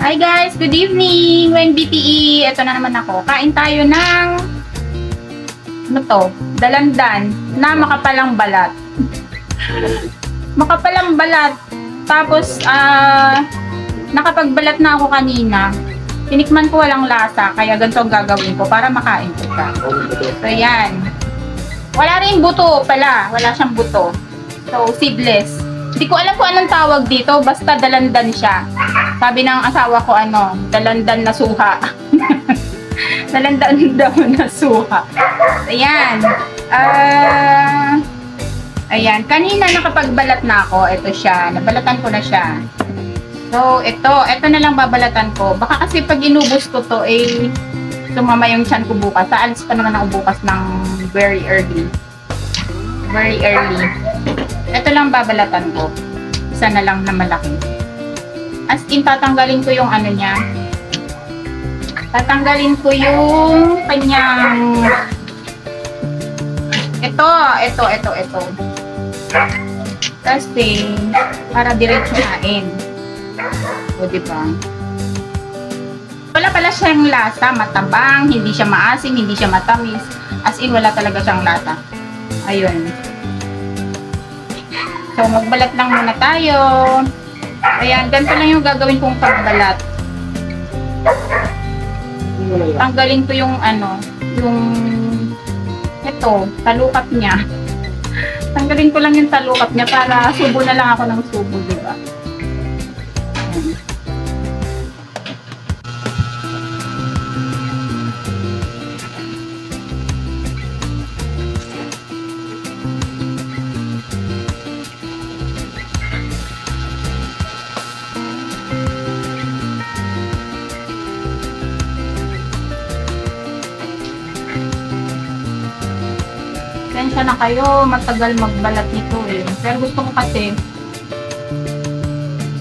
Hi guys, good evening. Weng BTE. Ito na naman ako. Kain tayo ng ano to? Dalandan na makapalang balat. Makapalang balat. Tapos nakapagbalat na ako kanina. Tinikman ko walang lasa, kaya ganito ang gagawin ko para makain ko siya. So yan. Wala rin buto pala. Wala siyang buto. So seedless. Hindi ko alam kung anong tawag dito, basta dalandan siya. Sabi ng asawa ko dalandan na suha. Dalandan daw na suha. Ayan. Ayan. Kanina nakapagbalat na ako. Ito siya. Nabalatan ko na siya. So, ito na lang babalatan ko. Baka kasi pag inubos ko to, sumama yung tiyan ko bukas. Saalis pa naman ako bukas ng very early. Very early. Ito lang babalatan ko. Isa na lang na malaki. As in, tatanggalin ko yung ano niya. Tatanggalin ko yung kanyang ito. Kasi, para diretso kain. O, diba? Wala pala siyang lasa, matabang, hindi siya maasim, hindi siya matamis. As in, wala talaga siyang lasa. Ayun. So, magbalat lang muna tayo. Ayan, ganito lang yung gagawin kong pagbalat. Tanggalin ko yung ito, talukat niya. Tanggalin ko lang yung talukat niya para subo na lang ako ng subo, diba? Sensya na kayo, matagal magbalat nito Pero gusto ko kasi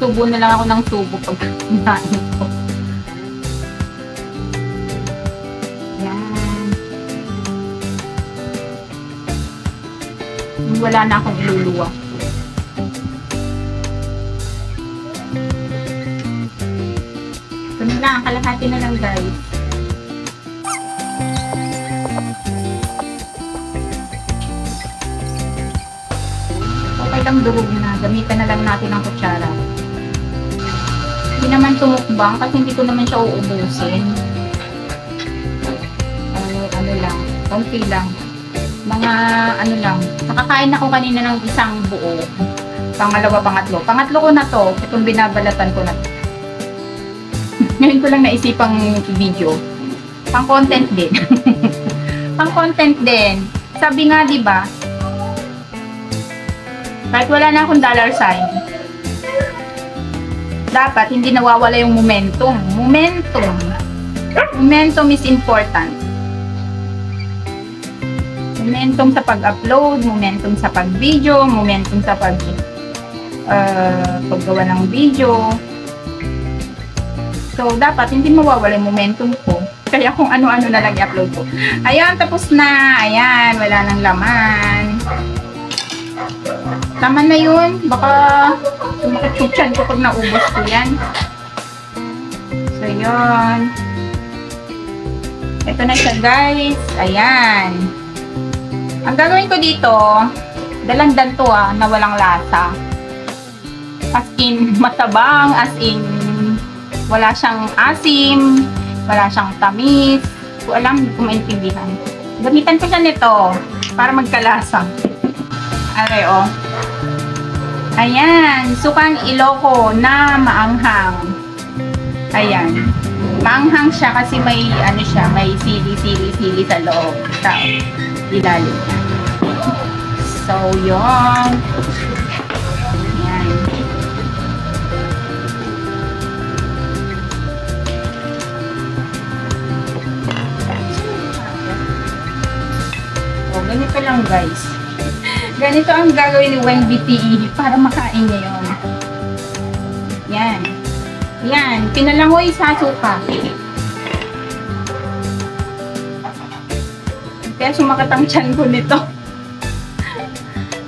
subo na lang ako ng subo pag kinain ko. Yan. Wala na akong iluluwa. Ito na lang, kalahati na lang guys. Lang durog na. Gamitan na lang natin ang kutsara. Hindi naman tumukbang kasi hindi ko naman siya uubusin. Ano lang. Konti lang. Mga ano lang. Nakakain ako kanina ng isang buo. Pangalawa, pangatlo. Pangatlo ko na to. Itong binabalatan ko na to. Ngayon ko lang naisipang video. Pang content din. Pang content din. Sabi nga, diba, kahit wala na akong dollar sign, dapat hindi nawawala yung momentum. Momentum is important. Momentum sa pag-upload, momentum sa pag-video, momentum sa paggawa ng video. So, dapat hindi mawawala yung momentum ko. Kaya kung ano-ano na lang i-upload ko. Ayan, tapos na. Ayan, wala nang laman. Tama na yun. Baka sumakit ko pag naubos ko yan. So, yun. Ito na siya, guys. Ayan. Ang gagawin ko dito, dalandan to na walang lasa. As in, matabang. As in, wala siyang asim. Wala siyang tamis. Hindi ko alam, hindi ko maintindihan. Gamitan ko siya nito para magkalasa. Aray, Ayan, sukang Iloko na maanghang. Ayan. Maanghang siya kasi may may sili sa loob. Sa ilalim. So, yun. Ayan. So, ganito lang guys. Ganito ang gagawin ni Weng BTE para makain niya yun. Yan. Yan. Pinalangoy sa suka. Kaya sumakit ang tiyan ko nito.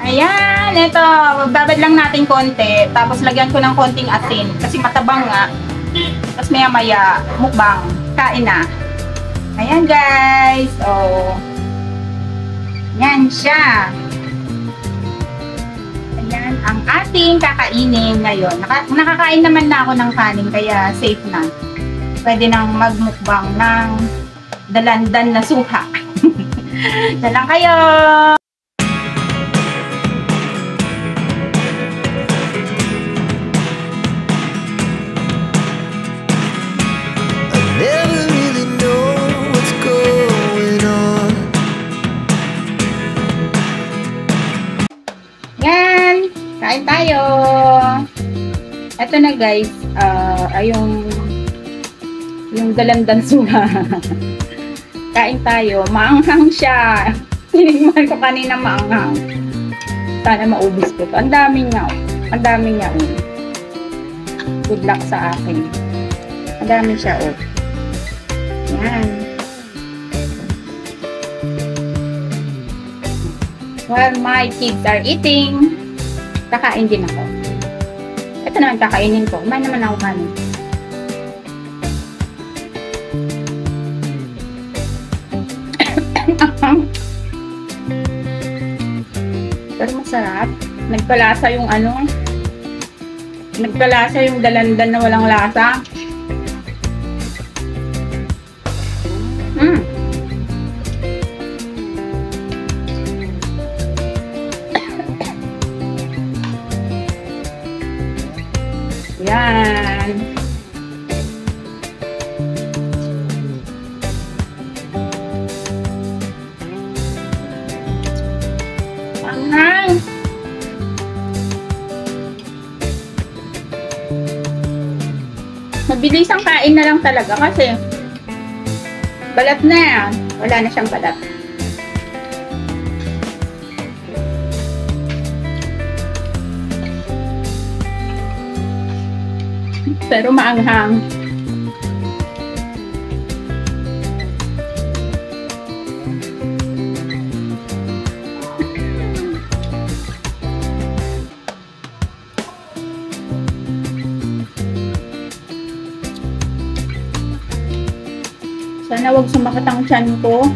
Ayan, ito. Magbabad lang natin konti. Tapos lagyan ko ng konting asin. Kasi matabang nga. Tapos maya-maya, mukbang. Kain na. Ayan guys. Oh. Yan siya. Ayan ang ating kakainin ngayon. Nakakain naman na ako ng kanin kaya safe na. Pwede nang magmukbang ng dalandan na suha. Dalang kayo! Yan! Kain tayo! Ito na guys, ay yung dalandan suha. Kain tayo. Maanghang siya. Tinigman ko kanina maanghang. Sana maubos ko to. Ang dami niya. Ang dami niya. Good luck sa akin. Ang dami siya. Yan. While my kids are eating, kakain din ako. Ito naman kakainin ko. Kumain naman ako kanin. Pero masarap. Nagkalasa yung nagkalasa yung dalandan na walang lasa. Yan. Anghang. Mabilis ang kain na lang talaga kasi balat na yan. Wala na siyang balat. Pero maanghang. Sana wag sumakit ang tiyan ko.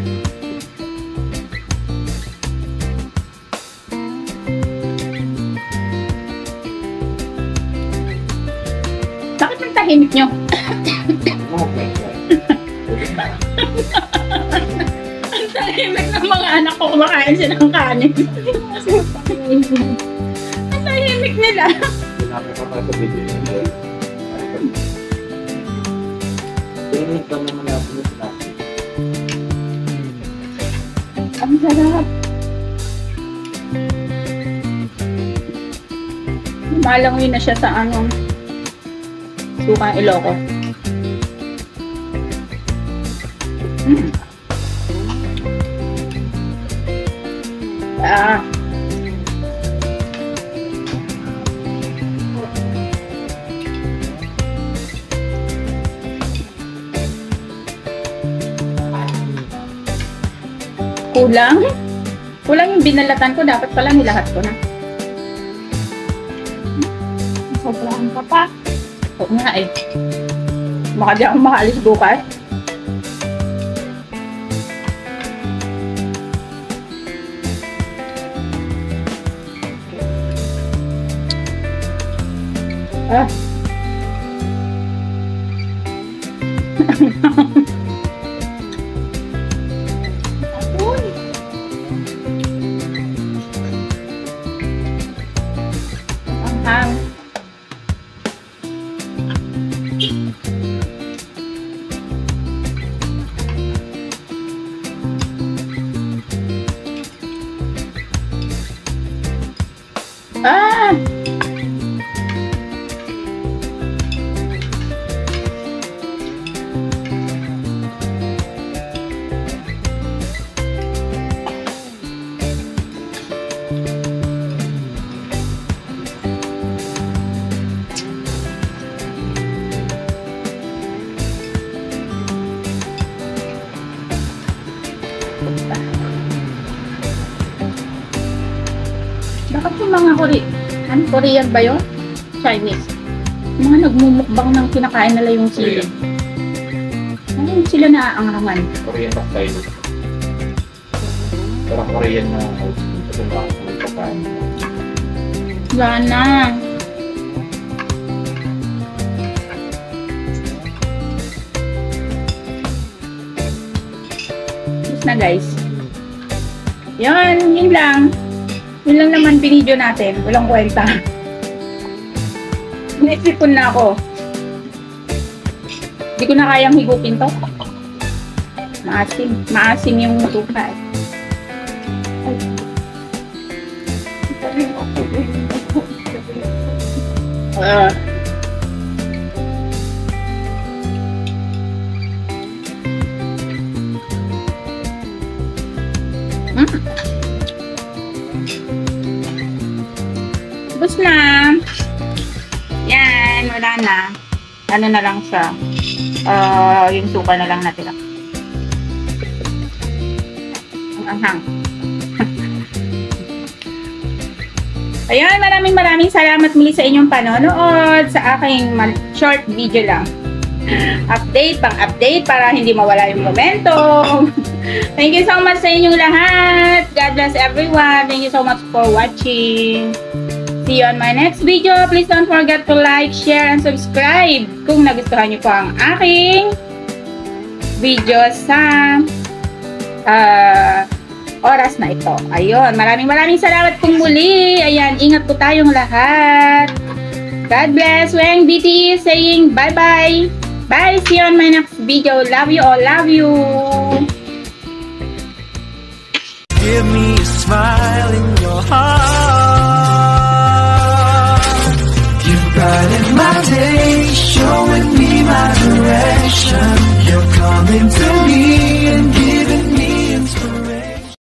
Bakit ang tahimik nyo? Ang tahimik ng mga anak ko kumakain sila ng kanin. Ang tahimik nila. Ang sarap. Malangoy na siya sa sukang Ilocos. Kulang yung binalatan ko, dapat pala nilahat ko na. Sobrang ka pa. Oo nga eh. Baka di ako makaalis bukas. Bakit yung mga Korean ba yun? Chinese. Mga nagmumukbang ng kinakain nila yung sili. Ano sila naaangrangan? Korean style. Parang Korean na ito na pagkain. Wala na. Tapos na guys. Yun lang. Yun lang naman binidyo natin. Walang kwenta. Naisipon na ako. Hindi ko na kayang higupin to. Maasim. Maasim yung tuka eh. Tapos na. Yan, wala na. Ano na lang siya. Yung suka na lang natira. Ang anghang. Ayun, maraming salamat muli sa inyong panonood sa aking short video lang. Pang-update para hindi mawala yung momentum. Thank you so much sa inyong lahat. God bless everyone. Thank you so much for watching. See you on my next video. Please don't forget to like, share, and subscribe kung nagustuhan niyo po ang aking video sa oras na ito. Ayun, maraming salamat pong muli. Ayan, ingat po tayong lahat. God bless. Weng BT saying bye-bye. Bye. See you on my next video. Love you all. Love you.